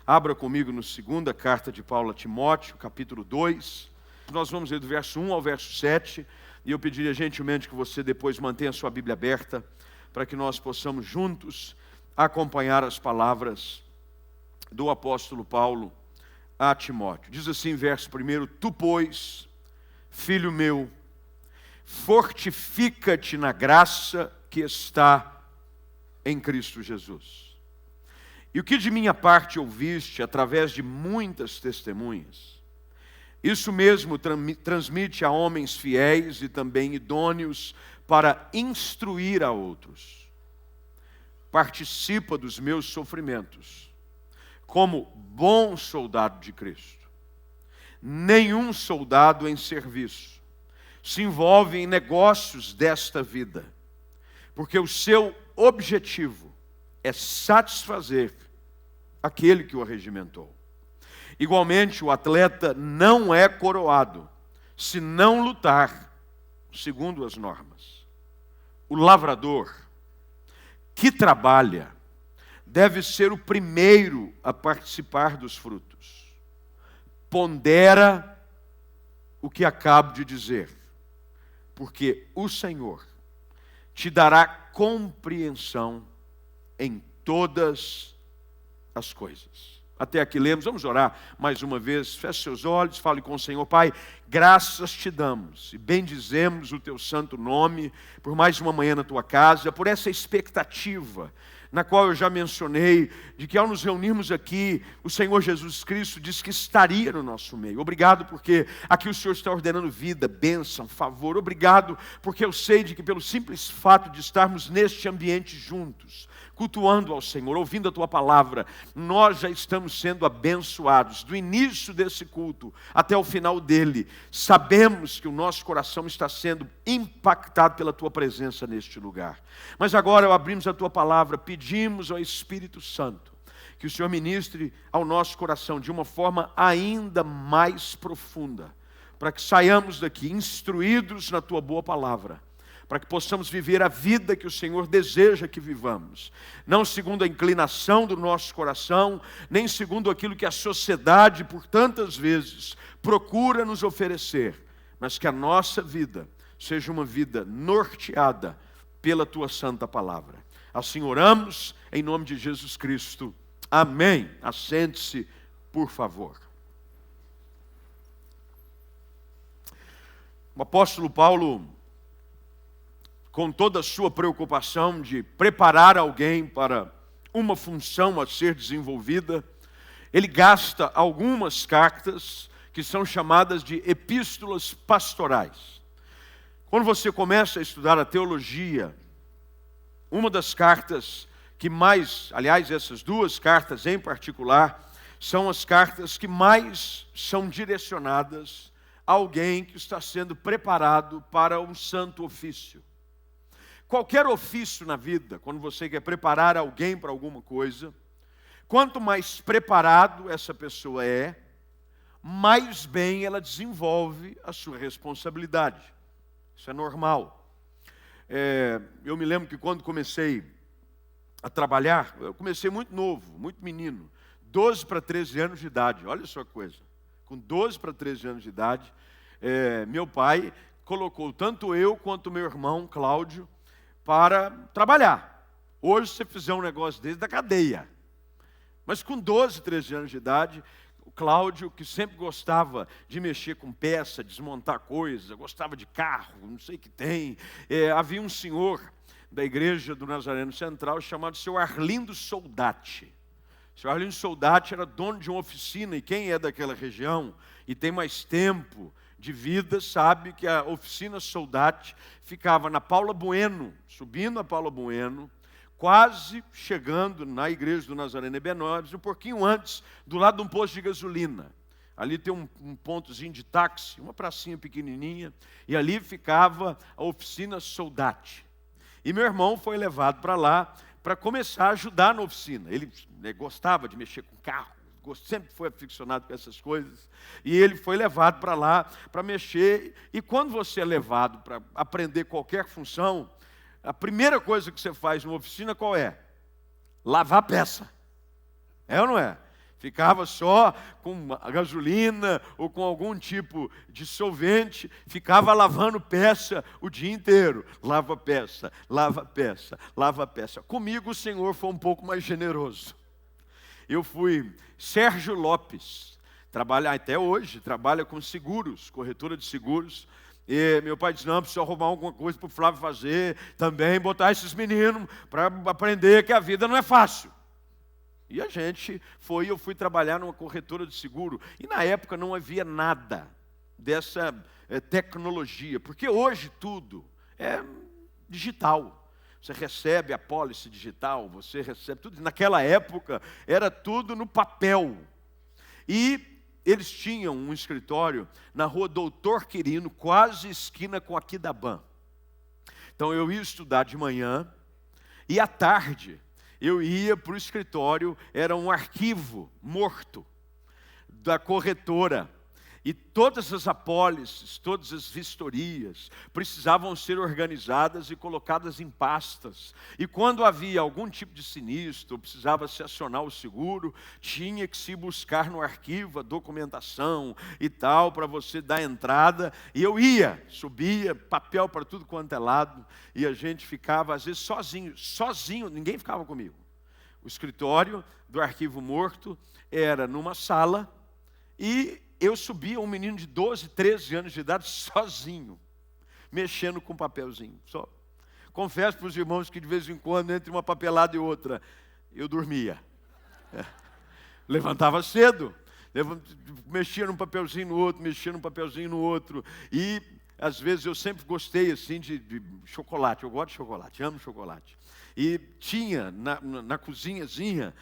Abra comigo no segunda carta de Paulo a Timóteo, capítulo 2. Nós vamos ler do verso 1 ao verso 7. E eu pediria gentilmente que você depois mantenha a sua Bíblia aberta, para que nós possamos juntos acompanhar as palavras do apóstolo Paulo a Timóteo. Diz assim, verso 1: Tu, pois, filho meu, fortifica-te na graça que está em Cristo Jesus. E o que de minha parte ouviste através de muitas testemunhas, isso mesmo transmite a homens fiéis e também idôneos para instruir a outros. Participa dos meus sofrimentos, como bom soldado de Cristo. Nenhum soldado em serviço se envolve em negócios desta vida, porque o seu objetivo é satisfazer aquele que o arregimentou. Igualmente, o atleta não é coroado se não lutar segundo as normas. O lavrador que trabalha deve ser o primeiro a participar dos frutos. Pondera o que acabo de dizer, porque o Senhor te dará compreensão em todas as coisas. Até aqui lemos, vamos orar mais uma vez. Feche seus olhos, fale com o Senhor. Pai, graças te damos e bendizemos o teu santo nome por mais uma manhã na tua casa, por essa expectativa na qual eu já mencionei, de que ao nos reunirmos aqui, o Senhor Jesus Cristo disse que estaria no nosso meio. Obrigado porque aqui o Senhor está ordenando vida, bênção, favor. Obrigado porque eu sei de que pelo simples fato de estarmos neste ambiente juntos, cultuando ao Senhor, ouvindo a Tua palavra, nós já estamos sendo abençoados. Do início desse culto até o final dele, sabemos que o nosso coração está sendo impactado pela Tua presença neste lugar. Mas agora, ao abrirmos a Tua palavra, pedimos ao Espírito Santo que o Senhor ministre ao nosso coração de uma forma ainda mais profunda, para que saiamos daqui instruídos na Tua boa palavra, para que possamos viver a vida que o Senhor deseja que vivamos, não segundo a inclinação do nosso coração, nem segundo aquilo que a sociedade por tantas vezes procura nos oferecer, mas que a nossa vida seja uma vida norteada pela Tua santa palavra. Assim oramos em nome de Jesus Cristo. Amém. Assente-se, por favor. O apóstolo Paulo, com toda a sua preocupação de preparar alguém para uma função a ser desenvolvida, ele gasta algumas cartas que são chamadas de epístolas pastorais. Quando você começa a estudar a teologia, uma das cartas que mais, aliás, essas duas cartas em particular, são as cartas que mais são direcionadas a alguém que está sendo preparado para um santo ofício. Qualquer ofício na vida, quando você quer preparar alguém para alguma coisa, quanto mais preparado essa pessoa é, mais bem ela desenvolve a sua responsabilidade. Isso é normal. Eu me lembro que quando comecei a trabalhar, eu comecei muito novo, muito menino, 12 para 13 anos de idade, olha só a coisa. Com 12 para 13 anos de idade, meu pai colocou tanto eu quanto meu irmão, Cláudio, para trabalhar. Hoje, se você fizer um negócio desse, da cadeia. Mas com 12, 13 anos de idade, o Cláudio, que sempre gostava de mexer com peça, desmontar coisas, gostava de carro, não sei o que tem. Havia um senhor da igreja do Nazareno Central chamado Seu Arlindo Soldati. Seu Arlindo Soldati era dono de uma oficina, e quem é daquela região e tem mais tempo de vida sabe que a oficina Soldati ficava na Paula Bueno, subindo a Paula Bueno, quase chegando na igreja do Nazareno Ebenópolis, um pouquinho antes, do lado de um posto de gasolina. Ali tem um pontozinho de táxi, uma pracinha pequenininha, e ali ficava a oficina Soldati. E meu irmão foi levado para lá para começar a ajudar na oficina. Ele gostava de mexer com carro, sempre foi aficionado com essas coisas, e ele foi levado para lá para mexer. E quando você é levado para aprender qualquer função, a primeira coisa que você faz numa oficina qual é? Lavar peça. É ou não é? Ficava só com a gasolina ou com algum tipo de solvente, ficava lavando peça o dia inteiro. Lava peça, lava peça, lava peça. Comigo o Senhor foi um pouco mais generoso. Eu fui Sérgio Lopes, trabalha até hoje, trabalha com seguros, corretora de seguros. E meu pai disse, não, precisa arrumar alguma coisa para o Flávio fazer, também botar esses meninos para aprender que a vida não é fácil. E eu fui trabalhar numa corretora de seguro, e na época não havia nada dessa tecnologia, porque hoje tudo é digital. Você recebe a pólice digital, você recebe tudo. Naquela época era tudo no papel. E eles tinham um escritório na rua Doutor Quirino, quase esquina com Aquidabã. Então eu ia estudar de manhã, e à tarde eu ia para o escritório, era um arquivo morto da corretora. E todas as apólices, todas as vistorias precisavam ser organizadas e colocadas em pastas. E quando havia algum tipo de sinistro, precisava se acionar o seguro, tinha que se buscar no arquivo a documentação e tal, para você dar entrada. E eu ia, subia, papel para tudo quanto é lado, e a gente ficava às vezes sozinho, ninguém ficava comigo. O escritório do arquivo morto era numa sala, e eu subia, um menino de 12, 13 anos de idade, sozinho, mexendo com papelzinho, só. Confesso para os irmãos que de vez em quando, entre uma papelada e outra, eu dormia. Levantava cedo, mexia num papelzinho no outro, mexia num papelzinho no outro. E, às vezes, eu sempre gostei assim de chocolate. Eu gosto de chocolate, amo chocolate. E tinha na cozinhazinha...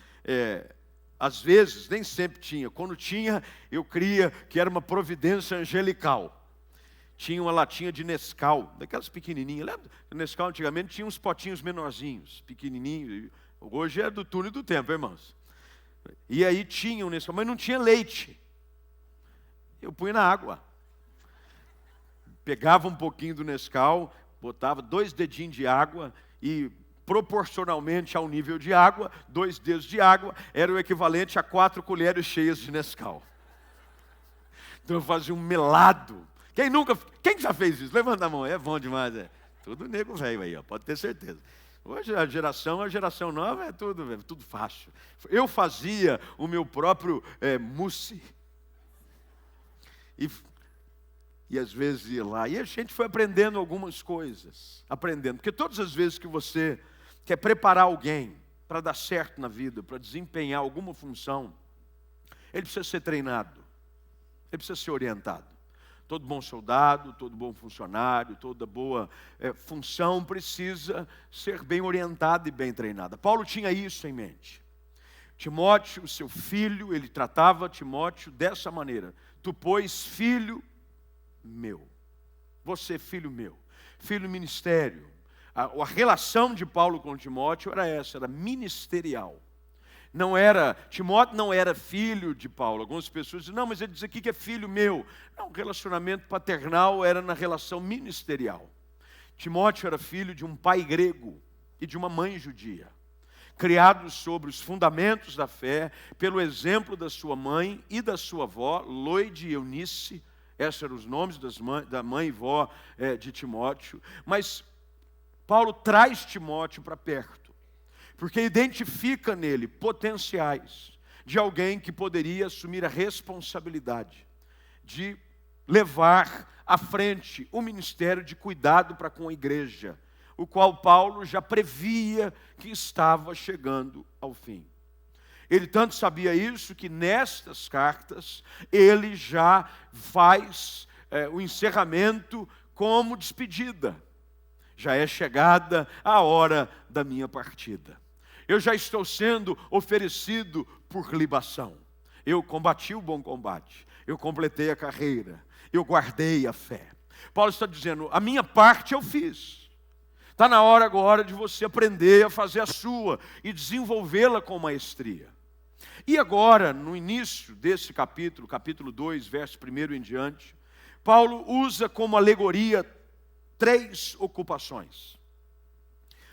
Às vezes, nem sempre tinha. Quando tinha, eu cria que era uma providência angelical. Tinha uma latinha de Nescau, daquelas pequenininhas. Lembra? Nescau antigamente tinha uns potinhos menorzinhos, pequenininhos. Hoje é do túnel do tempo, irmãos. E aí tinha o Nescau, mas não tinha leite. Eu punha na água. Pegava um pouquinho do Nescau, botava 2 dedinhos de água e... proporcionalmente ao nível de água, 2 dedos de água era o equivalente a 4 colheres cheias de Nescau. Então eu fazia um melado. Quem já fez isso? Levanta a mão, é bom demais. Tudo nego velho aí, ó, pode ter certeza. Hoje a geração nova é tudo fácil. Eu fazia o meu próprio mousse. E às vezes ia lá. E a gente foi aprendendo algumas coisas. Porque todas as vezes que você quer preparar alguém para dar certo na vida, para desempenhar alguma função, ele precisa ser treinado, ele precisa ser orientado. Todo bom soldado, todo bom funcionário, toda boa função precisa ser bem orientada e bem treinada. Paulo tinha isso em mente. Timóteo, seu filho, ele tratava Timóteo dessa maneira. Tu, pois, filho meu. Você, filho meu. Filho ministério. A relação de Paulo com Timóteo era essa, era ministerial. Timóteo não era filho de Paulo. Algumas pessoas dizem, não, mas ele diz aqui que é filho meu. Não, o relacionamento paternal era na relação ministerial. Timóteo era filho de um pai grego e de uma mãe judia, criados sobre os fundamentos da fé, pelo exemplo da sua mãe e da sua avó, Loide e Eunice. Esses eram os nomes da mãe e vó de Timóteo. Mas Paulo traz Timóteo para perto, porque identifica nele potenciais de alguém que poderia assumir a responsabilidade de levar à frente o ministério de cuidado para com a igreja, o qual Paulo já previa que estava chegando ao fim. Ele tanto sabia isso que nestas cartas ele já faz o encerramento como despedida. Já é chegada a hora da minha partida. Eu já estou sendo oferecido por libação. Eu combati o bom combate. Eu completei a carreira. Eu guardei a fé. Paulo está dizendo, a minha parte eu fiz. Está na hora agora de você aprender a fazer a sua e desenvolvê-la com maestria. E agora, no início desse capítulo 2, verso 1 em diante, Paulo usa como alegoria 3 ocupações.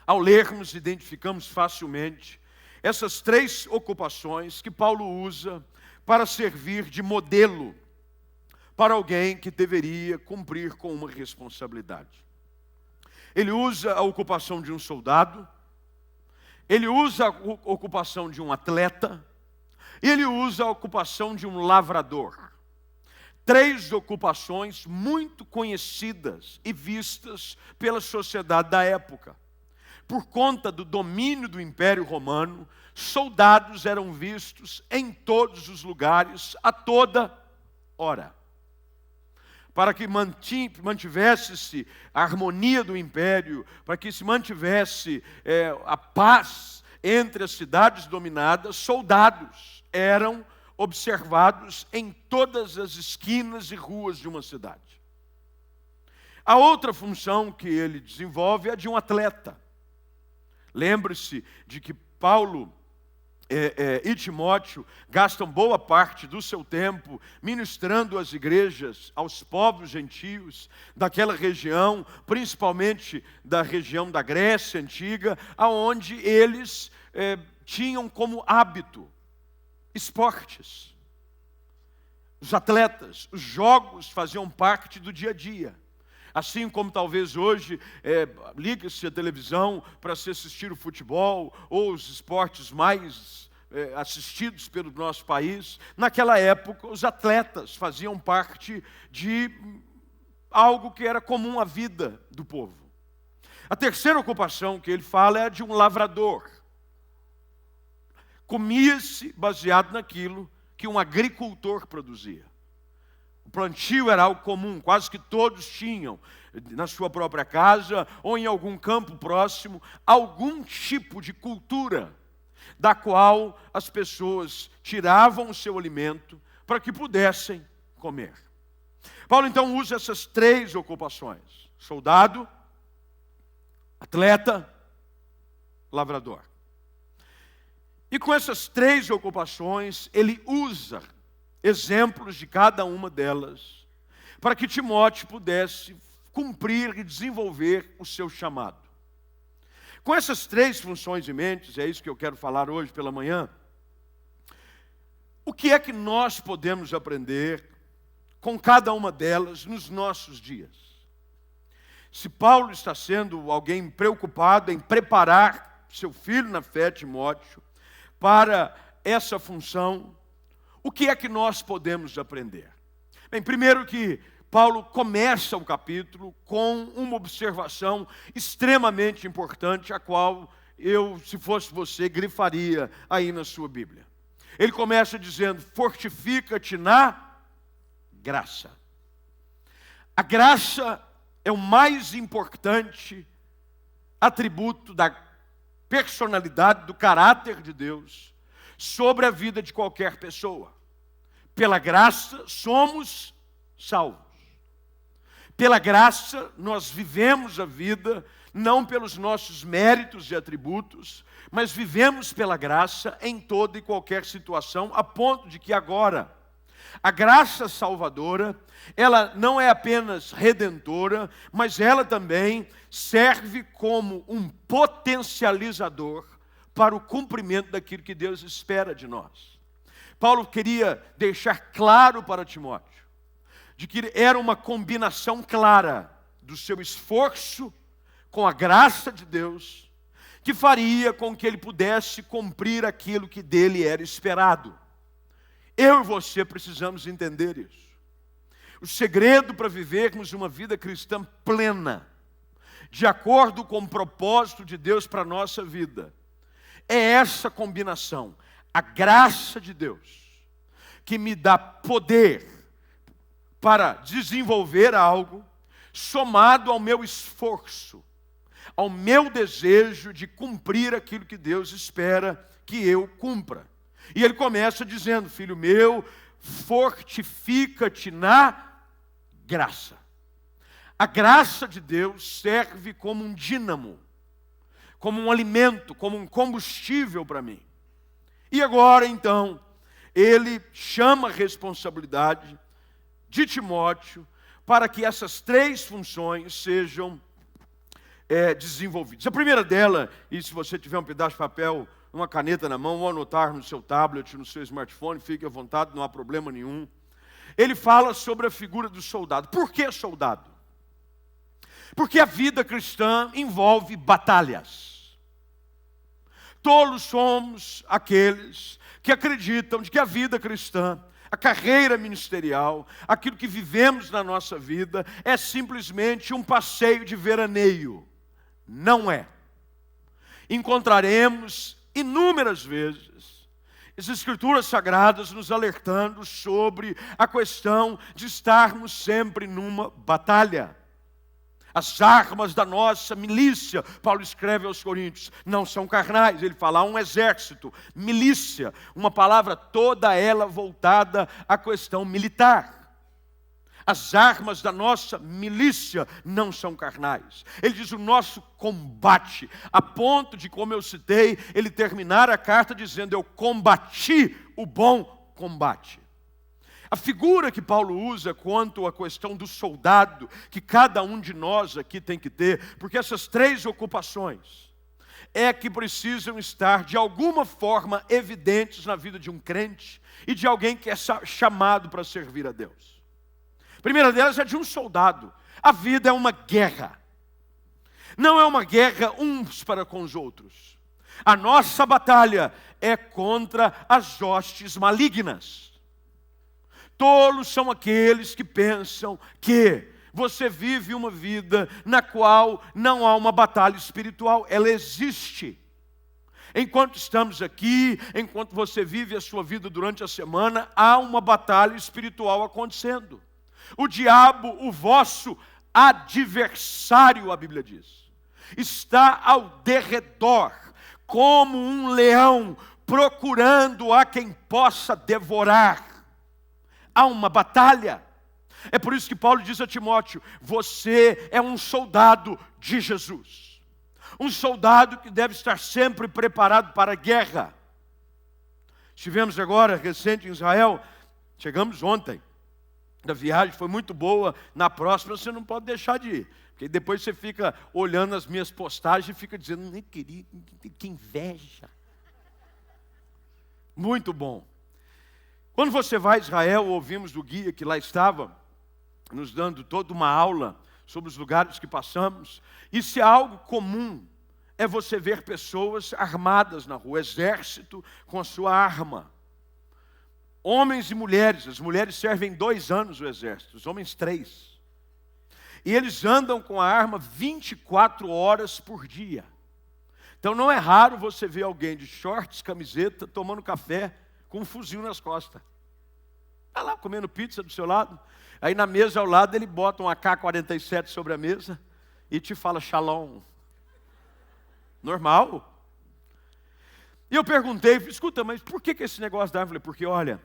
Ao lermos, identificamos facilmente essas 3 ocupações que Paulo usa para servir de modelo para alguém que deveria cumprir com uma responsabilidade. Ele usa a ocupação de um soldado, ele usa a ocupação de um atleta, e ele usa a ocupação de um lavrador. 3 ocupações muito conhecidas e vistas pela sociedade da época. Por conta do domínio do Império Romano, soldados eram vistos em todos os lugares, a toda hora. Para que mantivesse-se a harmonia do império, para que se mantivesse a paz entre as cidades dominadas, soldados eram observados em todas as esquinas e ruas de uma cidade. A outra função que ele desenvolve é a de um atleta. Lembre-se de que Paulo e Timóteo gastam boa parte do seu tempo ministrando às igrejas, aos povos gentios daquela região, principalmente da região da Grécia Antiga, aonde eles tinham como hábito esportes. Os atletas, os jogos faziam parte do dia a dia. Assim como talvez hoje liga-se a televisão para se assistir o futebol ou os esportes mais assistidos pelo nosso país, naquela época os atletas faziam parte de algo que era comum à vida do povo. A terceira ocupação que ele fala é a de um lavrador. Comia-se baseado naquilo que um agricultor produzia. O plantio era algo comum, quase que todos tinham, na sua própria casa ou em algum campo próximo, algum tipo de cultura da qual as pessoas tiravam o seu alimento para que pudessem comer. Paulo então usa essas 3 ocupações: soldado, atleta, lavrador. E com essas 3 ocupações, ele usa exemplos de cada uma delas, para que Timóteo pudesse cumprir e desenvolver o seu chamado. Com essas 3 funções em mente, é isso que eu quero falar hoje pela manhã, o que é que nós podemos aprender com cada uma delas nos nossos dias? Se Paulo está sendo alguém preocupado em preparar seu filho na fé, Timóteo, para essa função, o que é que nós podemos aprender? Bem, primeiro que Paulo começa o capítulo com uma observação extremamente importante, a qual eu, se fosse você, grifaria aí na sua Bíblia. Ele começa dizendo: fortifica-te na graça. A graça é o mais importante atributo da personalidade, do caráter de Deus sobre a vida de qualquer pessoa. Pela graça somos salvos. Pela graça nós vivemos a vida não pelos nossos méritos e atributos, mas vivemos pela graça em toda e qualquer situação, a ponto de que agora a graça salvadora, ela não é apenas redentora, mas ela também serve como um potencializador para o cumprimento daquilo que Deus espera de nós. Paulo queria deixar claro para Timóteo de que era uma combinação clara do seu esforço com a graça de Deus que faria com que ele pudesse cumprir aquilo que dele era esperado. Eu e você precisamos entender isso. O segredo para vivermos uma vida cristã plena, de acordo com o propósito de Deus para a nossa vida, é essa combinação. A graça de Deus, que me dá poder para desenvolver algo, somado ao meu esforço, ao meu desejo de cumprir aquilo que Deus espera que eu cumpra. E ele começa dizendo: filho meu, fortifica-te na graça. A graça de Deus serve como um dínamo, como um alimento, como um combustível para mim. E agora, então, ele chama a responsabilidade de Timóteo para que essas 3 funções sejam desenvolvidas. A primeira dela, e se você tiver um pedaço de papel uma caneta na mão ou anotar no seu tablet, no seu smartphone, fique à vontade, não há problema nenhum. Ele fala sobre a figura do soldado. Por que soldado? Porque a vida cristã envolve batalhas. Tolos somos aqueles que acreditam de que a vida cristã, a carreira ministerial, aquilo que vivemos na nossa vida, é simplesmente um passeio de veraneio. Não é. Encontraremos inúmeras vezes as Escrituras Sagradas nos alertando sobre a questão de estarmos sempre numa batalha. As armas da nossa milícia, Paulo escreve aos Coríntios, não são carnais. Ele fala, há um exército, milícia, uma palavra toda ela voltada à questão militar. As armas da nossa milícia não são carnais. Ele diz o nosso combate, a ponto de, como eu citei, ele terminar a carta dizendo, eu combati o bom combate. A figura que Paulo usa quanto à questão do soldado, que cada um de nós aqui tem que ter, porque essas três ocupações é que precisam estar de alguma forma evidentes na vida de um crente e de alguém que é chamado para servir a Deus. A primeira delas é de um soldado. A vida é uma guerra. Não é uma guerra uns para com os outros. A nossa batalha é contra as hostes malignas. Tolos são aqueles que pensam que você vive uma vida na qual não há uma batalha espiritual. Ela existe. Enquanto estamos aqui, enquanto você vive a sua vida durante a semana, há uma batalha espiritual acontecendo. O diabo, o vosso adversário, a Bíblia diz, está ao derredor, como um leão, procurando a quem possa devorar. Há uma batalha. É por isso que Paulo diz a Timóteo, você é um soldado de Jesus. Um soldado que deve estar sempre preparado para a guerra. Estivemos agora, recente, em Israel. Chegamos ontem. A viagem foi muito boa. Na próxima você não pode deixar de ir. Porque depois você fica olhando as minhas postagens e fica dizendo, nem queria, que inveja. Muito bom. Quando você vai a Israel, ouvimos do guia que lá estava, nos dando toda uma aula sobre os lugares que passamos. E se é algo comum, é você ver pessoas armadas na rua, exército com a sua arma. Homens e mulheres, as mulheres servem 2 anos o exército, os homens 3. E eles andam com a arma 24 horas por dia. Então não é raro você ver alguém de shorts, camiseta, tomando café, com um fuzil nas costas. Está lá comendo pizza do seu lado. Aí na mesa ao lado ele bota um AK-47 sobre a mesa e te fala shalom. Normal. E eu perguntei, escuta, mas por que esse negócio da arma? Eu falei, porque olha,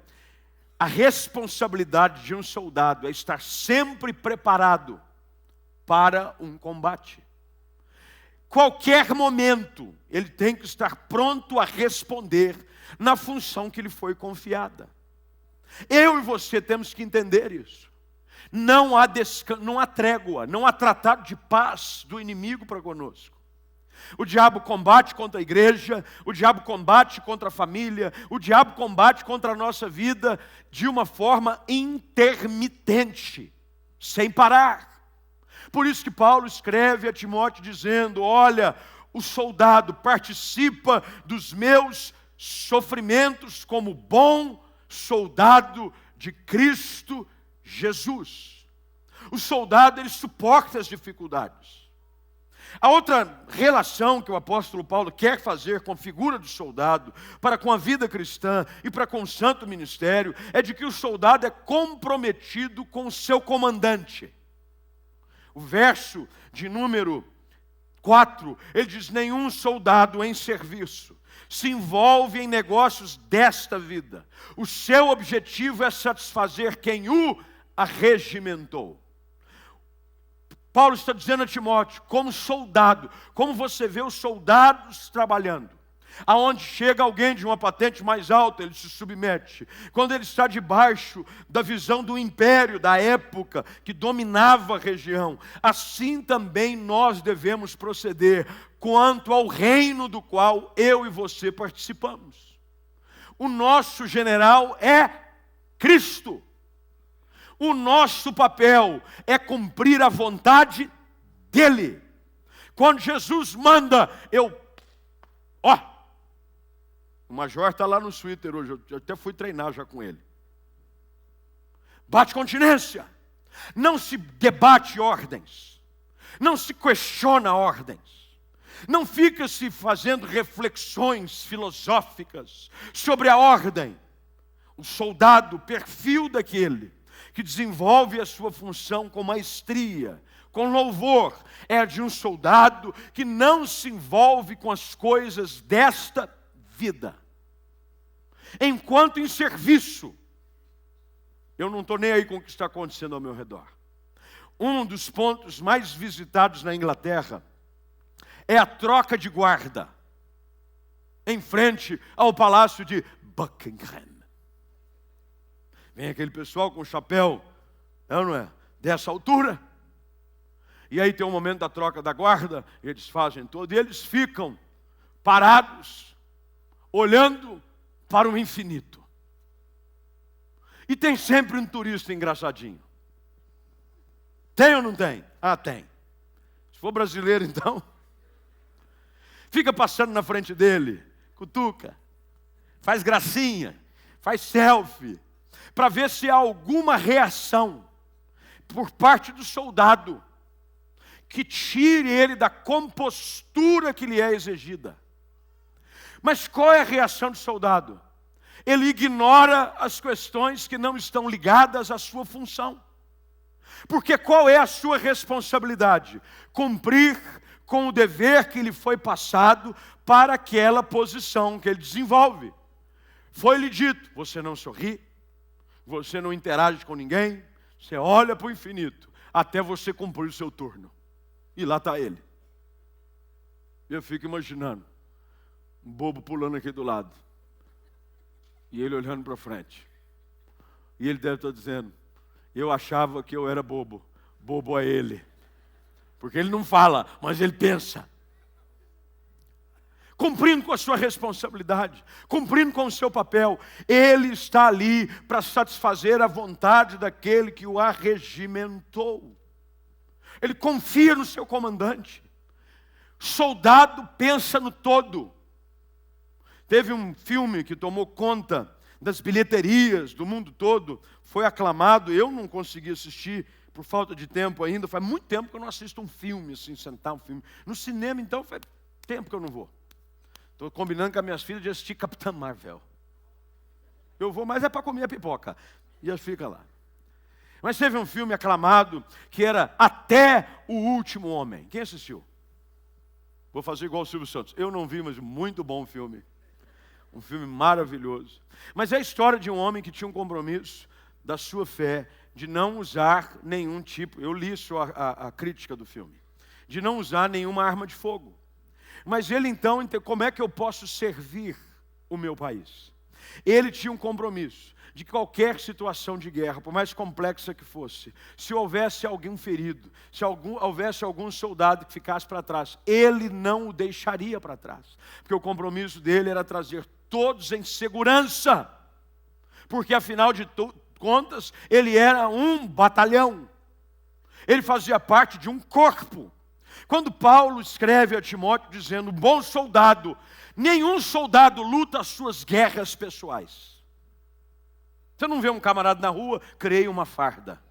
a responsabilidade de um soldado é estar sempre preparado para um combate. Qualquer momento, ele tem que estar pronto a responder na função que lhe foi confiada. Eu e você temos que entender isso. Não há trégua, não há tratado de paz do inimigo para conosco. O diabo combate contra a igreja, o diabo combate contra a família, o diabo combate contra a nossa vida de uma forma intermitente, sem parar. Por isso que Paulo escreve a Timóteo dizendo, olha, o soldado participa dos meus sofrimentos como bom soldado de Cristo Jesus. O soldado, ele suporta as dificuldades. A outra relação que o apóstolo Paulo quer fazer com a figura do soldado, para com a vida cristã e para com o santo ministério, é de que o soldado é comprometido com o seu comandante. O verso de número 4, ele diz, nenhum soldado em serviço se envolve em negócios desta vida. O seu objetivo é satisfazer quem o arregimentou. Paulo está dizendo a Timóteo, como soldado, como você vê os soldados trabalhando, Aonde chega alguém de uma patente mais alta, ele se submete. Quando ele está debaixo da visão do império, da época que dominava a região, assim também nós devemos proceder quanto ao reino do qual eu e você participamos. O nosso general é Cristo. O nosso papel é cumprir a vontade dele. Quando Jesus manda, o major está lá no Twitter hoje, eu até fui treinar já com ele. Bate continência. Não se debate ordens. Não se questiona ordens. Não fica se fazendo reflexões filosóficas sobre a ordem. O soldado, o perfil daquele que desenvolve a sua função com maestria, com louvor, é de um soldado que não se envolve com as coisas desta vida. Enquanto em serviço, eu não estou nem aí com o que está acontecendo ao meu redor. Um dos pontos mais visitados na Inglaterra é a troca de guarda em frente ao palácio de Buckingham. Vem aquele pessoal com chapéu, não é? Dessa altura. E aí tem um momento da troca da guarda, eles fazem todo, e eles ficam parados, olhando para o infinito. E tem sempre um turista engraçadinho. Tem ou não tem? Ah, tem. Se for brasileiro, então, fica passando na frente dele, cutuca, faz gracinha, faz selfie, para ver se há alguma reação por parte do soldado que tire ele da compostura que lhe é exigida. Mas qual é a reação do soldado? Ele ignora as questões que não estão ligadas à sua função. Porque qual é a sua responsabilidade? Cumprir com o dever que lhe foi passado para aquela posição que ele desenvolve. Foi-lhe dito, você não sorri, você não interage com ninguém, você olha para o infinito, até você cumprir o seu turno. E lá está ele. Eu fico imaginando, um bobo pulando aqui do lado. E ele olhando para frente. E ele deve estar dizendo, eu achava que eu era bobo. Bobo é ele. Porque ele não fala, mas ele pensa. Cumprindo com a sua responsabilidade, cumprindo com o seu papel, ele está ali para satisfazer a vontade daquele que o arregimentou. Ele confia no seu comandante. Soldado pensa no todo. Teve um filme que tomou conta das bilheterias do mundo todo, foi aclamado, eu não consegui assistir por falta de tempo ainda, faz muito tempo que eu não assisto um filme, assim, sentar um filme. No cinema, então, faz tempo que eu não vou. Estou combinando com as minhas filhas de assistir Capitã Marvel. Eu vou, mas é para comer a pipoca. E elas ficam lá. Mas teve um filme aclamado que era Até o Último Homem. Quem assistiu? Vou fazer igual o Silvio Santos. Eu não vi, mas muito bom filme. Um filme maravilhoso. Mas é a história de um homem que tinha um compromisso da sua fé de não usar nenhum tipo, eu li só a crítica do filme, de não usar nenhuma arma de fogo. Mas ele então, como é que eu posso servir o meu país? Ele tinha um compromisso de qualquer situação de guerra, por mais complexa que fosse, se houvesse alguém ferido, se houvesse algum soldado que ficasse para trás, ele não o deixaria para trás, porque o compromisso dele era trazer todos em segurança, porque afinal de contas, ele era um batalhão, ele fazia parte de um corpo. Quando Paulo escreve a Timóteo dizendo, bom soldado, nenhum soldado luta as suas guerras pessoais. Você não vê um camarada na rua, criei uma farda.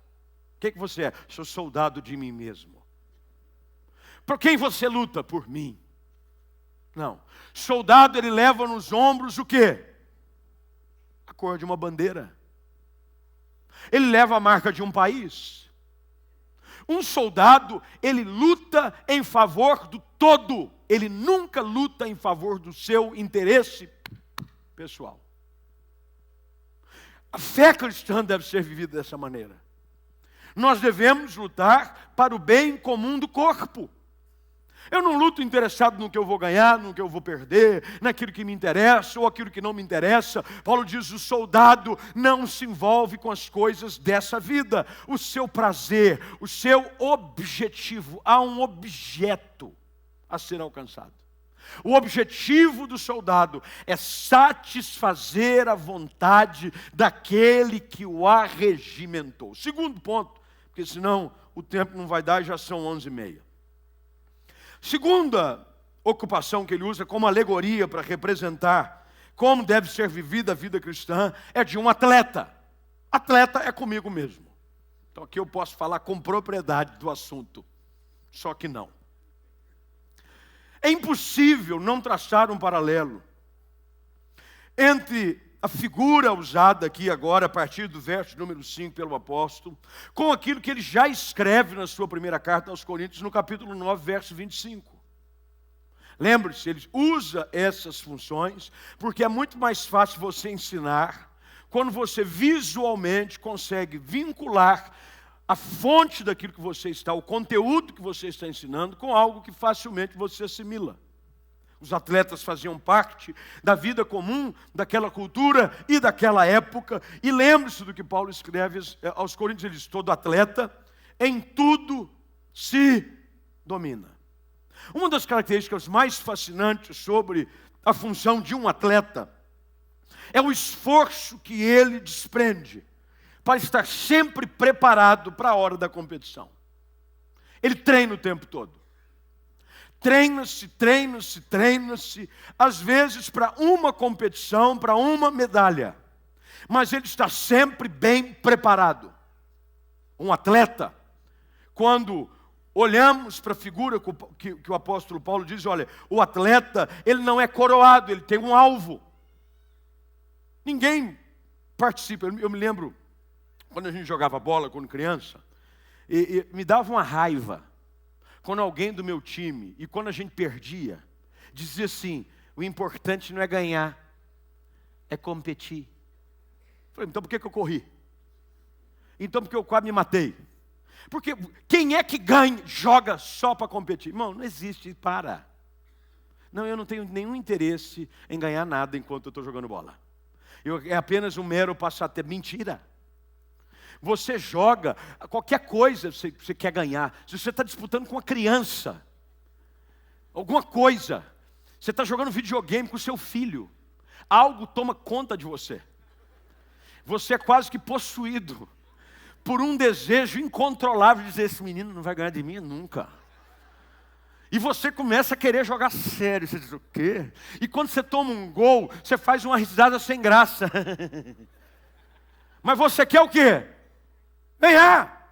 O que você é? Sou soldado de mim mesmo. Por quem você luta? Por mim. Não. Soldado, ele leva nos ombros o quê? A cor de uma bandeira. Ele leva a marca de um país. Um soldado, ele luta em favor do todo. Ele nunca luta em favor do seu interesse pessoal. A fé cristã deve ser vivida dessa maneira. Nós devemos lutar para o bem comum do corpo. Eu não luto interessado no que eu vou ganhar, no que eu vou perder, naquilo que me interessa ou aquilo que não me interessa. Paulo diz: o soldado não se envolve com as coisas dessa vida. O seu prazer, o seu objetivo, há um objeto a ser alcançado. O objetivo do soldado é satisfazer a vontade daquele que o arregimentou. Segundo ponto, porque senão o tempo não vai dar e já são 11h30. Segunda ocupação que ele usa como alegoria para representar como deve ser vivida a vida cristã é de um atleta. Atleta é comigo mesmo. Então aqui eu posso falar com propriedade do assunto, só que não. É impossível não traçar um paralelo entre a figura usada aqui agora, a partir do verso número 5 pelo apóstolo, com aquilo que ele já escreve na sua primeira carta aos Coríntios, no capítulo 9, verso 25. Lembre-se, ele usa essas funções, porque é muito mais fácil você ensinar, quando você visualmente consegue vincular a fonte daquilo que você está, o conteúdo que você está ensinando, com algo que facilmente você assimila. Os atletas faziam parte da vida comum daquela cultura e daquela época. E lembre-se do que Paulo escreve aos Coríntios, ele diz: todo atleta em tudo se domina. Uma das características mais fascinantes sobre a função de um atleta é o esforço que ele desprende para estar sempre preparado para a hora da competição. Ele treina o tempo todo. Treina-se, treina-se, treina-se, às vezes para uma competição, para uma medalha. Mas ele está sempre bem preparado. Um atleta, quando olhamos para a figura que o apóstolo Paulo diz, olha, o atleta, ele não é coroado, ele tem um alvo. Ninguém participa. Eu me lembro, quando a gente jogava bola, quando criança, e me dava uma raiva quando alguém do meu time, e quando a gente perdia, dizia assim: o importante não é ganhar, é competir. Eu falei: então por que eu corri? Então por que eu quase me matei? Porque quem é que ganha, joga só para competir? Irmão, não existe, para. Não, eu não tenho nenhum interesse em ganhar nada enquanto eu estou jogando bola. É apenas um mero passatempo. Mentira. Você joga, qualquer coisa você quer ganhar. Se você está disputando com uma criança, alguma coisa, você está jogando videogame com o seu filho, algo toma conta de você. Você é quase que possuído por um desejo incontrolável de dizer: esse menino não vai ganhar de mim nunca. E você começa a querer jogar sério. Você diz: o quê? E quando você toma um gol, você faz uma risada sem graça. Mas você quer o quê? Ganhar.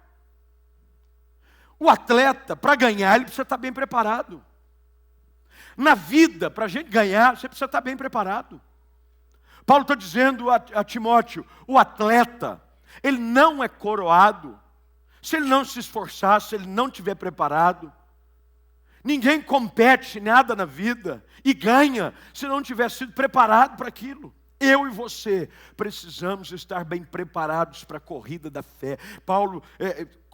O atleta, para ganhar, ele precisa estar bem preparado. Na vida, para a gente ganhar, você precisa estar bem preparado. Paulo está dizendo a Timóteo: o atleta, ele não é coroado se ele não se esforçar, se ele não estiver preparado. Ninguém compete nada na vida e ganha se não tiver sido preparado para aquilo. Eu e você precisamos estar bem preparados para a corrida da fé. Paulo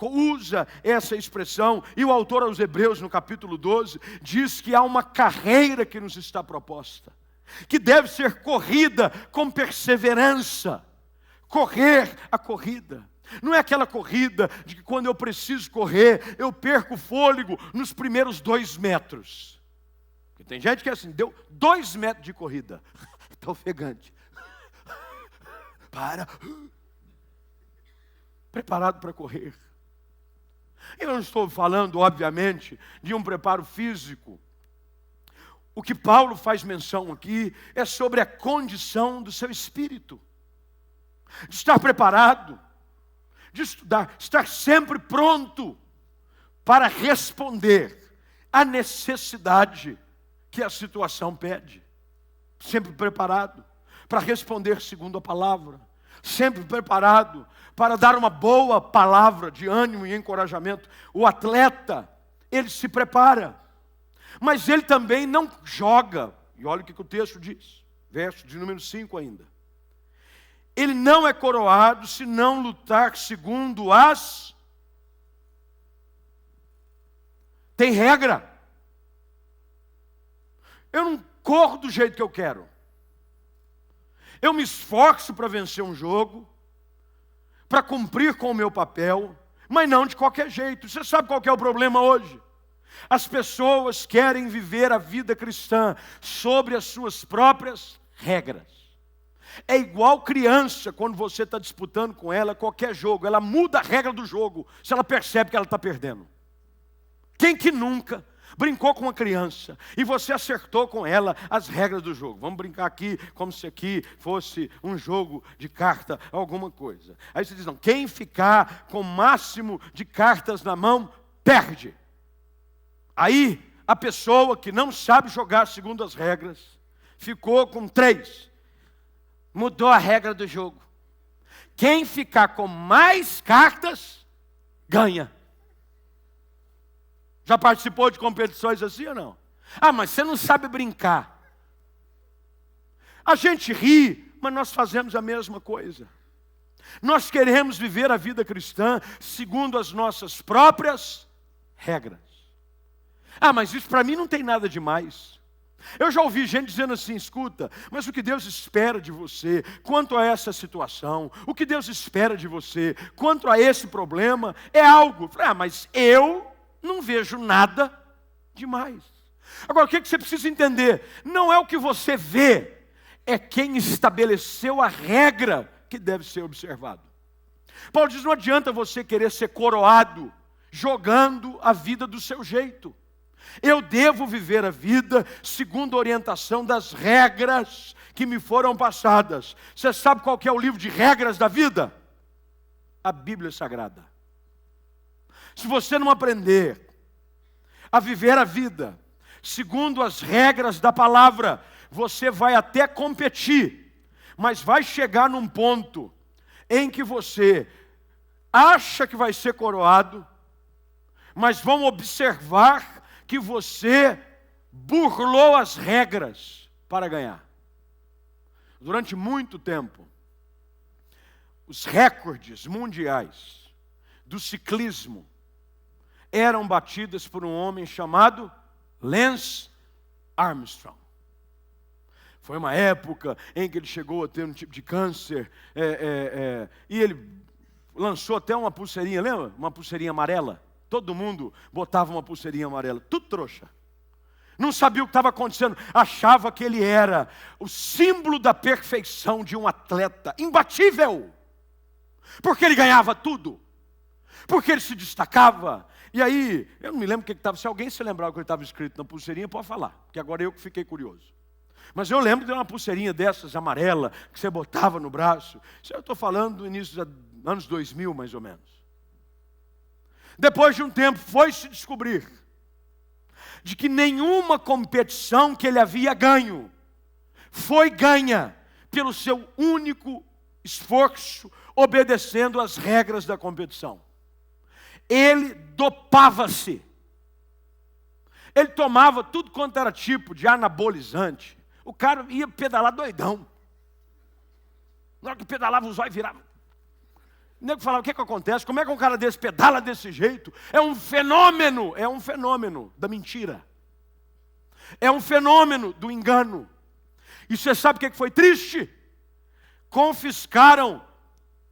usa essa expressão, e o autor aos Hebreus, no capítulo 12, diz que há uma carreira que nos está proposta, que deve ser corrida com perseverança. Correr a corrida. Não é aquela corrida de que quando eu preciso correr, eu perco o fôlego nos primeiros 2 metros. Porque tem gente que é assim, deu 2 metros de corrida, está ofegante. Para. Preparado para correr. Eu não estou falando, obviamente, de um preparo físico. O que Paulo faz menção aqui é sobre a condição do seu espírito. De estar preparado, de estudar, estar sempre pronto para responder à necessidade que a situação pede. Sempre preparado para responder segundo a palavra. Sempre preparado para dar uma boa palavra de ânimo e encorajamento. O atleta, ele se prepara, mas ele também não joga. E olha o que o texto diz, verso de número 5 ainda. Ele não é coroado se não lutar segundo as... Tem regra. eu não corro do jeito que eu quero. Eu me esforço para vencer um jogo, para cumprir com o meu papel, mas não de qualquer jeito. Você sabe qual que é o problema hoje? As pessoas querem viver a vida cristã sobre as suas próprias regras. É igual criança, quando você está disputando com ela qualquer jogo, ela muda a regra do jogo, se ela percebe que ela está perdendo. Quem que nunca brincou com uma criança e você acertou com ela as regras do jogo? Vamos brincar aqui como se aqui fosse um jogo de carta, alguma coisa. Aí você diz, não, quem ficar com o máximo de cartas na mão, perde. Aí a pessoa que não sabe jogar segundo as regras, ficou com 3. Mudou a regra do jogo. Quem ficar com mais cartas, ganha. Já participou de competições assim ou não? Ah, mas você não sabe brincar. A gente ri, mas nós fazemos a mesma coisa. Nós queremos viver a vida cristã segundo as nossas próprias regras. Ah, mas isso para mim não tem nada demais. Eu já ouvi gente dizendo assim, escuta, mas o que Deus espera de você quanto a essa situação, o que Deus espera de você quanto a esse problema é algo. Ah, mas eu não vejo nada demais. Agora, o que você precisa entender? Não é o que você vê, é quem estabeleceu a regra que deve ser observado. Paulo diz, não adianta você querer ser coroado jogando a vida do seu jeito. Eu devo viver a vida segundo a orientação das regras que me foram passadas. Você sabe qual que é o livro de regras da vida? A Bíblia Sagrada. Se você não aprender a viver a vida segundo as regras da palavra, você vai até competir, mas vai chegar num ponto em que você acha que vai ser coroado, mas vão observar que você burlou as regras para ganhar. Durante muito tempo, os recordes mundiais do ciclismo eram batidos por um homem chamado Lance Armstrong. Foi uma época em que ele chegou a ter um tipo de câncer, e ele lançou até uma pulseirinha, lembra? Uma pulseirinha amarela. Todo mundo botava uma pulseirinha amarela, tudo trouxa. Não sabia o que estava acontecendo, achava que ele era o símbolo da perfeição de um atleta imbatível. Porque ele ganhava tudo, porque ele se destacava. E aí, eu não me lembro o que estava, se alguém se lembrar o que estava escrito na pulseirinha, pode falar, porque agora eu que fiquei curioso. Mas eu lembro de uma pulseirinha dessas, amarela, que você botava no braço. Isso eu estou falando do início dos anos 2000, mais ou menos. Depois de um tempo, foi-se descobrir de que nenhuma competição que ele havia ganho foi ganha pelo seu único esforço, obedecendo às regras da competição. Ele dopava-se. Ele tomava tudo quanto era tipo de anabolizante. O cara ia pedalar doidão. Na hora que pedalava, os olhos viravam. O nego falava, o que acontece? Como é que um cara desse pedala desse jeito? É um fenômeno da mentira. É um fenômeno do engano. E você sabe o que foi triste? Confiscaram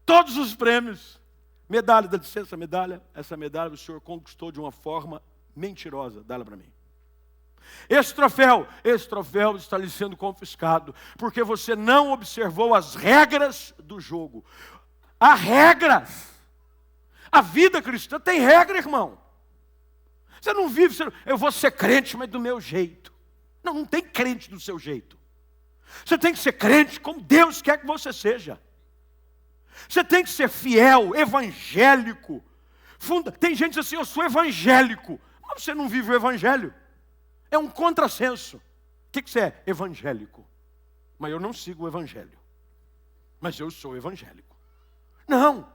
todos os prêmios. Medalha, dá licença, medalha. Essa medalha o senhor conquistou de uma forma mentirosa. Dá-la para mim. Esse troféu está lhe sendo confiscado, porque você não observou as regras do jogo. Há regras. A vida cristã tem regra, irmão. Você não vive, eu vou ser crente, mas do meu jeito. Não tem crente do seu jeito. Você tem que ser crente como Deus quer que você seja. Você tem que ser fiel, evangélico. Tem gente assim, eu sou evangélico. Mas você não vive o evangelho. É um contrassenso. O que você é? Evangélico. Mas eu não sigo o evangelho. Mas eu sou evangélico. Não,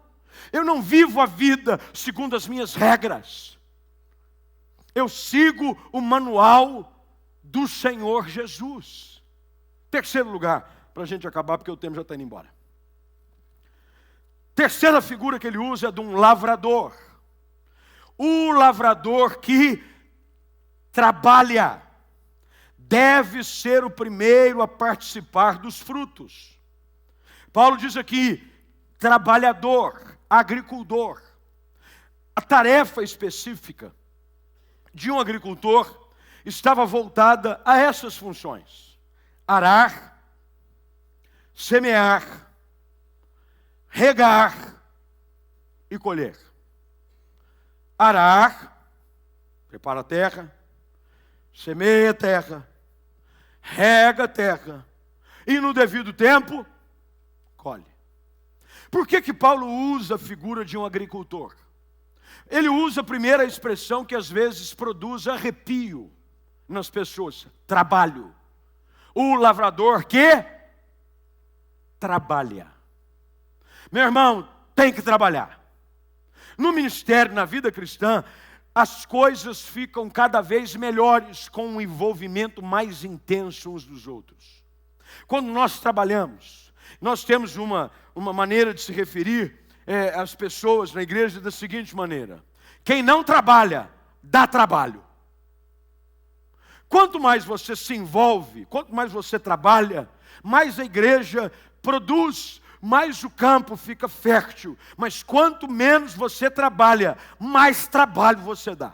eu não vivo a vida segundo as minhas regras. Eu sigo o manual do Senhor Jesus. Terceiro lugar, para a gente acabar, porque o tempo já está indo embora. Terceira figura que ele usa é de um lavrador. O lavrador que trabalha deve ser o primeiro a participar dos frutos. Paulo diz aqui, trabalhador, agricultor. A tarefa específica de um agricultor estava voltada a essas funções: arar, semear, regar e colher. Arar, prepara a terra, semeia a terra, rega a terra e no devido tempo, colhe. Por que Paulo usa a figura de um agricultor? Ele usa a primeira expressão que às vezes produz arrepio nas pessoas: trabalho. O lavrador que trabalha. Meu irmão, tem que trabalhar. No ministério, na vida cristã, as coisas ficam cada vez melhores com um envolvimento mais intenso uns dos outros. Quando nós trabalhamos, nós temos uma maneira de se referir às pessoas na igreja da seguinte maneira: quem não trabalha, dá trabalho. Quanto mais você se envolve, quanto mais você trabalha, mais a igreja produz, mais o campo fica fértil. Mas quanto menos você trabalha, mais trabalho você dá.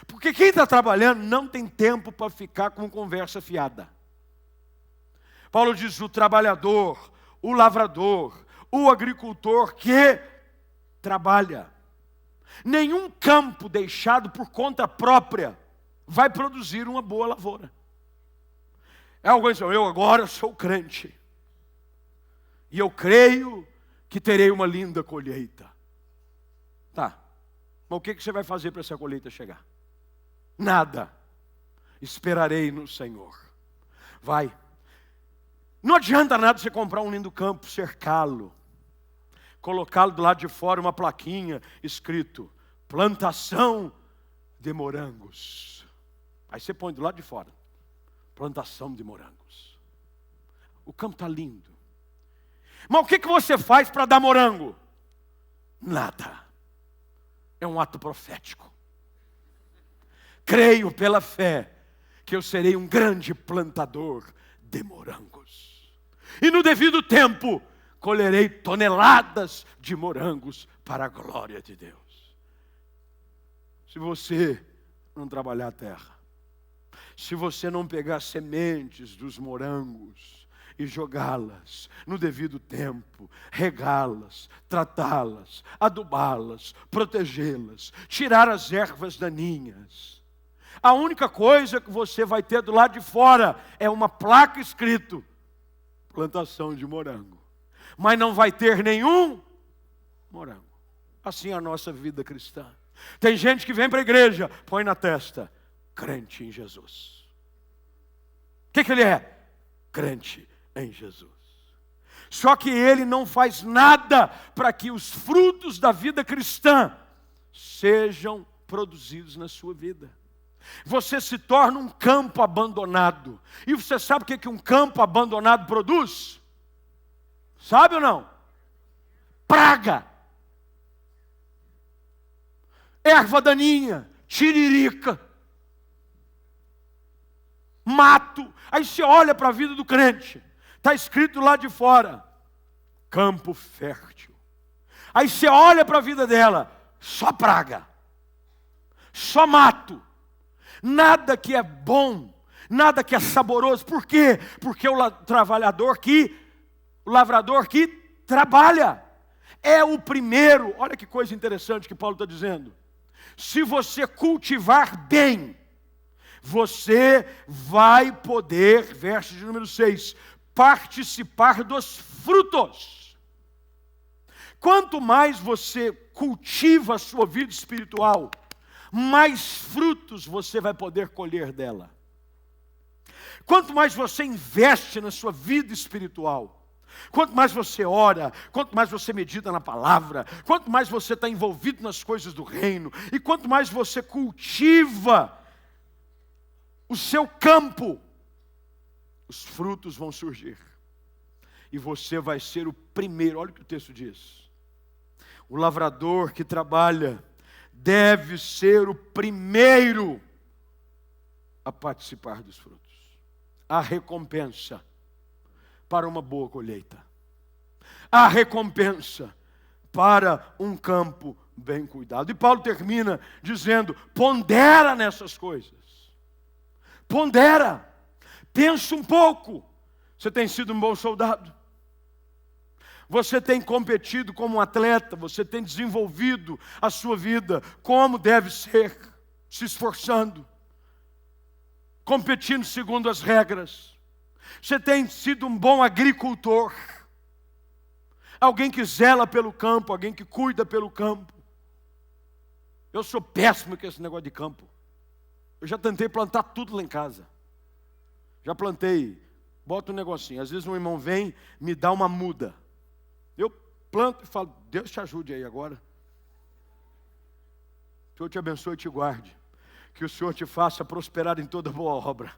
Porque quem está trabalhando não tem tempo para ficar com conversa fiada. Paulo diz: o trabalhador, o lavrador, o agricultor que trabalha. Nenhum campo deixado por conta própria vai produzir uma boa lavoura. É alguém que diz: eu agora sou crente e eu creio que terei uma linda colheita. Tá, mas o que você vai fazer para essa colheita chegar? Nada. Esperarei no Senhor. Vai. Não adianta nada você comprar um lindo campo, cercá-lo, colocá-lo do lado de fora uma plaquinha escrito plantação de morangos. Aí você põe do lado de fora, plantação de morangos. O campo está lindo. Mas o que você faz para dar morango? Nada. É um ato profético. Creio pela fé que eu serei um grande plantador de morangos. E no devido tempo, colherei toneladas de morangos para a glória de Deus. Se você não trabalhar a terra, se você não pegar sementes dos morangos e jogá-las no devido tempo, regá-las, tratá-las, adubá-las, protegê-las, tirar as ervas daninhas, a única coisa que você vai ter do lado de fora é uma placa escrito plantação de morango, mas não vai ter nenhum morango. Assim é a nossa vida cristã. Tem gente que vem para a igreja, põe na testa, crente em Jesus. O que ele é? Crente em Jesus. Só que ele não faz nada para que os frutos da vida cristã sejam produzidos na sua vida. Você se torna um campo abandonado. E você sabe o que um campo abandonado produz? Sabe ou não? Praga, erva daninha, tiririca, mato. Aí você olha para a vida do crente, está escrito lá de fora, campo fértil. Aí você olha para a vida dela, só praga, só mato, nada que é bom, nada que é saboroso. Por quê? Porque o lavrador que trabalha é o primeiro. Olha que coisa interessante que Paulo está dizendo. Se você cultivar bem, você vai poder, verso de número 6, participar dos frutos. Quanto mais você cultiva a sua vida espiritual, mais frutos você vai poder colher dela. Quanto mais você investe na sua vida espiritual, quanto mais você ora, quanto mais você medita na palavra, quanto mais você está envolvido nas coisas do reino, e quanto mais você cultiva o seu campo, os frutos vão surgir. E você vai ser o primeiro. Olha o que o texto diz. O lavrador que trabalha deve ser o primeiro a participar dos frutos. há recompensa para uma boa colheita. Há recompensa para um campo bem cuidado. E Paulo termina dizendo: pondera nessas coisas. Pondera. Pensa um pouco. Você tem sido um bom soldado? Você tem competido como um atleta? Você tem desenvolvido a sua vida como deve ser, se esforçando, competindo segundo as regras? Você tem sido um bom agricultor? Alguém que zela pelo campo, alguém que cuida pelo campo? Eu sou péssimo com esse negócio de campo. Eu já tentei plantar tudo lá em casa. Já plantei, boto um negocinho. Às vezes um irmão vem, me dá uma muda. Eu planto e falo: Deus te ajude aí agora. Que o Senhor te abençoe e te guarde. Que o Senhor te faça prosperar em toda boa obra.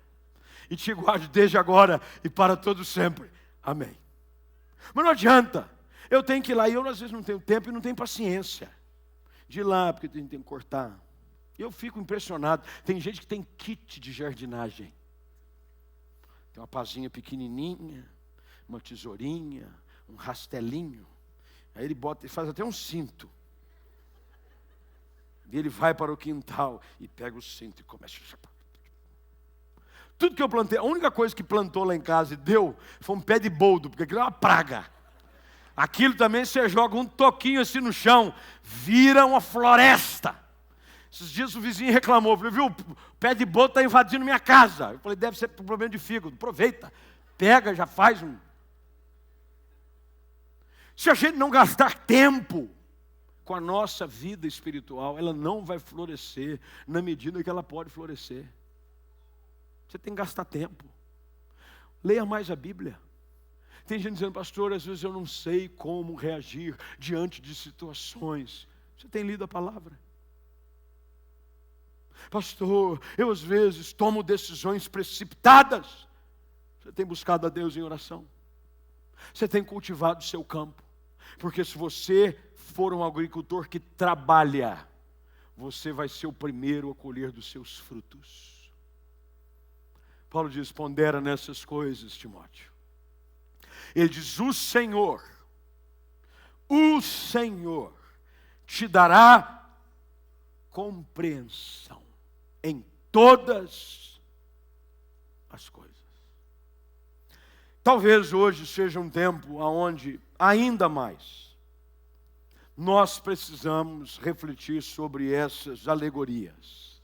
E te guarde desde agora e para todo sempre. Amém. Mas não adianta. Eu tenho que ir lá, e eu às vezes não tenho tempo e não tenho paciência de ir lá, porque tem que cortar. Eu fico impressionado. Tem gente que tem kit de jardinagem. Tem uma pazinha pequenininha, uma tesourinha, um rastelinho. Aí ele bota, ele faz até um cinto. E ele vai para o quintal e pega o cinto e começa a chapar. Tudo que eu plantei, a única coisa que plantou lá em casa e deu foi um pé de boldo, porque aquilo é uma praga. Aquilo também você joga um toquinho assim no chão, vira uma floresta. Esses dias o vizinho reclamou, falei: viu, o pé de boldo está invadindo minha casa. Eu falei: deve ser por problema de fígado. Aproveita, pega, já faz um. Se a gente não gastar tempo com a nossa vida espiritual, ela não vai florescer na medida que ela pode florescer. Você tem que gastar tempo. Leia mais a Bíblia. Tem gente dizendo: pastor, às vezes eu não sei como reagir diante de situações. Você tem lido a palavra? Pastor, eu às vezes tomo decisões precipitadas. Você tem buscado a Deus em oração? Você tem cultivado o seu campo? Porque se você for um agricultor que trabalha, você vai ser o primeiro a colher dos seus frutos. Paulo diz: pondera nessas coisas, Timóteo. Ele diz: o Senhor te dará compreensão em todas as coisas. Talvez hoje seja um tempo onde ainda mais nós precisamos refletir sobre essas alegorias.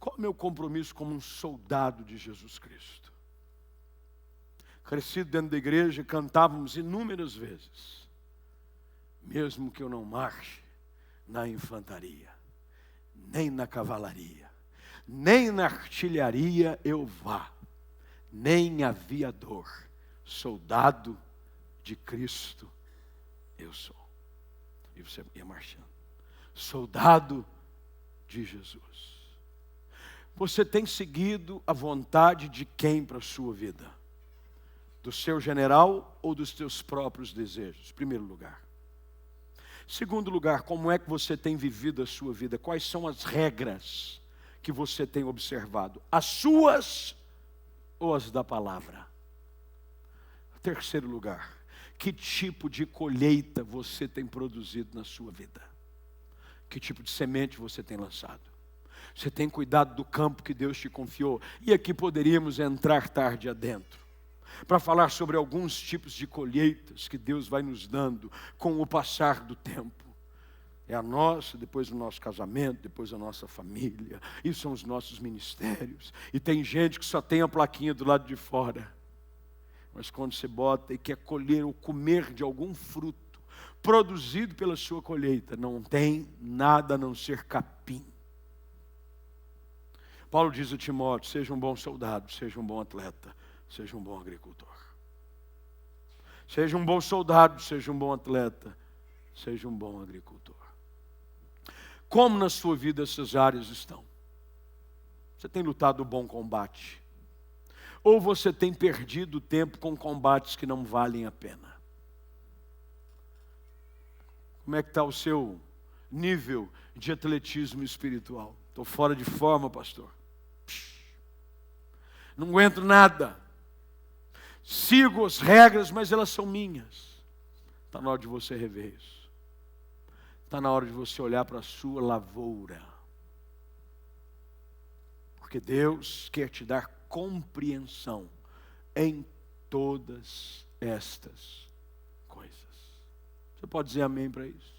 Qual é o meu compromisso como um soldado de Jesus Cristo? Crescido dentro da igreja, cantávamos inúmeras vezes: mesmo que eu não marche na infantaria, nem na cavalaria, nem na artilharia eu vá, nem aviador, soldado de Cristo eu sou. E você ia marchando. Soldado de Jesus. Você tem seguido a vontade de quem para a sua vida? Do seu general ou dos teus próprios desejos? Primeiro lugar. Segundo lugar, como é que você tem vivido a sua vida? Quais são as regras que você tem observado? As suas ou as da palavra? Terceiro lugar, que tipo de colheita você tem produzido na sua vida? Que tipo de semente você tem lançado? Você tem cuidado do campo que Deus te confiou? E aqui poderíamos entrar tarde adentro para falar sobre alguns tipos de colheitas que Deus vai nos dando com o passar do tempo. É a nossa, depois o nosso casamento, depois a nossa família, e são os nossos ministérios. E tem gente que só tem a plaquinha do lado de fora. Mas quando você bota e quer colher ou comer de algum fruto produzido pela sua colheita, não tem nada a não ser capim. Paulo diz a Timóteo: seja um bom soldado, seja um bom atleta, seja um bom agricultor. Seja um bom soldado, seja um bom atleta, seja um bom agricultor. Como na sua vida essas áreas estão? Você tem lutado o bom combate? Ou você tem perdido tempo com combates que não valem a pena? Como é que está o seu nível de atletismo espiritual? Estou fora de forma, pastor. não aguento nada. Sigo as regras, mas elas são minhas. Está na hora de você rever isso. Está na hora de você olhar para a sua lavoura. Porque Deus quer te dar compreensão em todas estas coisas. Você pode dizer amém para isso?